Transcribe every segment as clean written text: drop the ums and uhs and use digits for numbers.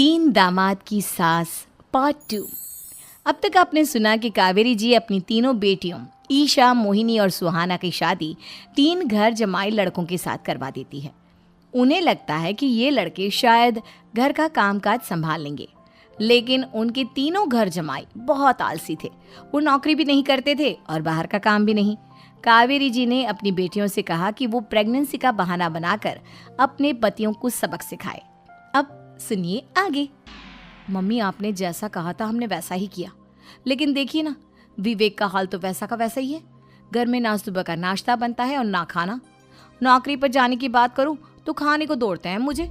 तीन दामाद की सास पार्ट 2। अब तक आपने सुना कि कावेरी जी अपनी तीनों बेटियों ईशा, मोहिनी और सुहाना की शादी 3 घर जमाई लड़कों के साथ करवा देती है। उन्हें लगता है कि ये लड़के शायद घर का कामकाज संभाल लेंगे, लेकिन उनके तीनों घर जमाई बहुत आलसी थे। वो नौकरी भी नहीं करते थे और बाहर का काम भी नहीं। कावेरी जी ने अपनी बेटियों से कहा कि वो प्रेगनेंसी का बहाना बनाकर अपने पतियों को सबक सिखाए। अब सुनिए आगे। मम्मी, आपने जैसा कहा था हमने वैसा ही किया, लेकिन देखिए ना, विवेक का हाल तो वैसा का वैसा ही है। घर में ना सुबह का नाश्ता बनता है और ना खाना। नौकरी पर जाने की बात करूं तो खाने को दौड़ते हैं मुझे।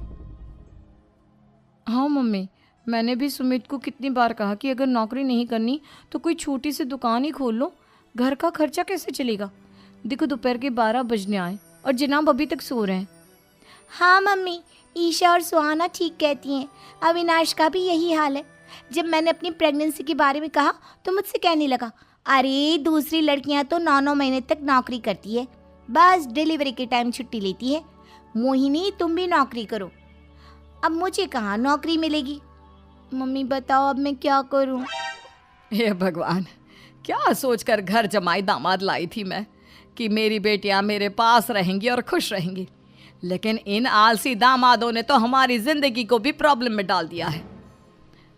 हाँ मम्मी, मैंने भी सुमित को कितनी बार कहा कि अगर नौकरी नहीं करनी तो कोई छोटी सी दुकान ही खोल लो, घर का खर्चा कैसे चलेगा। देखो दोपहर के 12 बजने आए और जनाब अभी तक सो रहे हैं। हाँ मम्मी, ईशा और सुहाना ठीक कहती हैं। अविनाश का भी यही हाल है। जब मैंने अपनी प्रेगनेंसी के बारे में कहा तो मुझसे कहने लगा, अरे दूसरी लड़कियां तो 9-9 महीने तक नौकरी करती है, बस डिलीवरी के टाइम छुट्टी लेती है। मोहिनी, तुम भी नौकरी करो। अब मुझे कहाँ नौकरी मिलेगी। मम्मी बताओ अब मैं क्या करूँ। हे भगवान, क्या सोचकर घर जमाई दामाद लाई थी मैं कि मेरी बेटियां मेरे पास रहेंगी और खुश रहेंगी, लेकिन इन आलसी दामादों ने तो हमारी जिंदगी को भी प्रॉब्लम में डाल दिया है।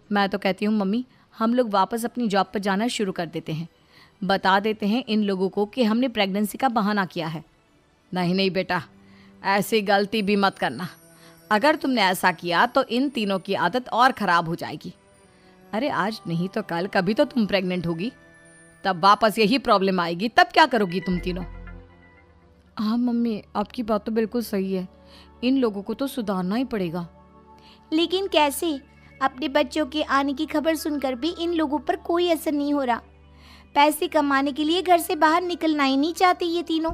मैं तो कहती हूँ मम्मी, हम लोग वापस अपनी जॉब पर जाना शुरू कर देते हैं। बता देते हैं इन लोगों को कि हमने प्रेगनेंसी का बहाना किया है। नहीं नहीं बेटा, ऐसी गलती भी मत करना। अगर तुमने ऐसा किया तो इन तीनों की आदत और ख़राब हो जाएगी। अरे आज नहीं तो कल कभी तो तुम प्रेग्नेंट होगी, तब वापस यही प्रॉब्लम आएगी। तब क्या करोगी तुम तीनों। हाँ मम्मी, आपकी बात तो बिल्कुल सही है। इन लोगों को तो सुधारना ही पड़ेगा। लेकिन कैसे? अपने बच्चों के आने की खबर सुनकर भी इन लोगों पर कोई असर नहीं हो रहा। पैसे कमाने के लिए घर से बाहर निकलना ही नहीं चाहते ये तीनों।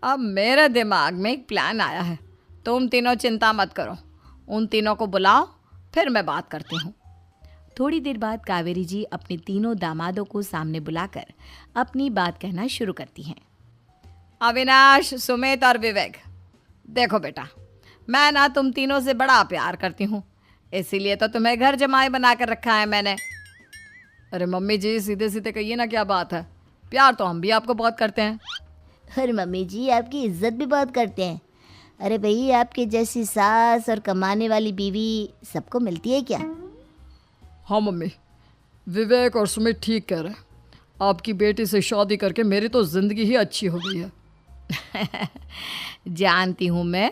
अब मेरे दिमाग में एक प्लान आया है। तुम तीनों चिंता मत करो, उन तीनों को बुलाओ, फिर मैं बात करती हूँ। थोड़ी देर बाद कावेरी जी अपने तीनों दामादों को सामने बुलाकर अपनी बात कहना शुरू करती हैं। अविनाश, सुमित और विवेक, देखो बेटा, मैं ना तुम तीनों से बड़ा प्यार करती हूँ, इसीलिए तो तुम्हें घर जमाई बना कर रखा है मैंने। अरे मम्मी जी, सीधे सीधे कहिए ना, क्या बात है। प्यार तो हम भी आपको बहुत करते हैं। अरे मम्मी जी, आपकी इज्जत भी बहुत करते हैं। अरे भाई, आपके जैसी सास और कमाने वाली बीवी सबको मिलती है क्या? हाँ मम्मी, विवेक और सुमित ठीक कह रहे हैं। आपकी बेटी से शादी करके मेरी तो ज़िंदगी ही अच्छी हो गई है। जानती हूँ मैं,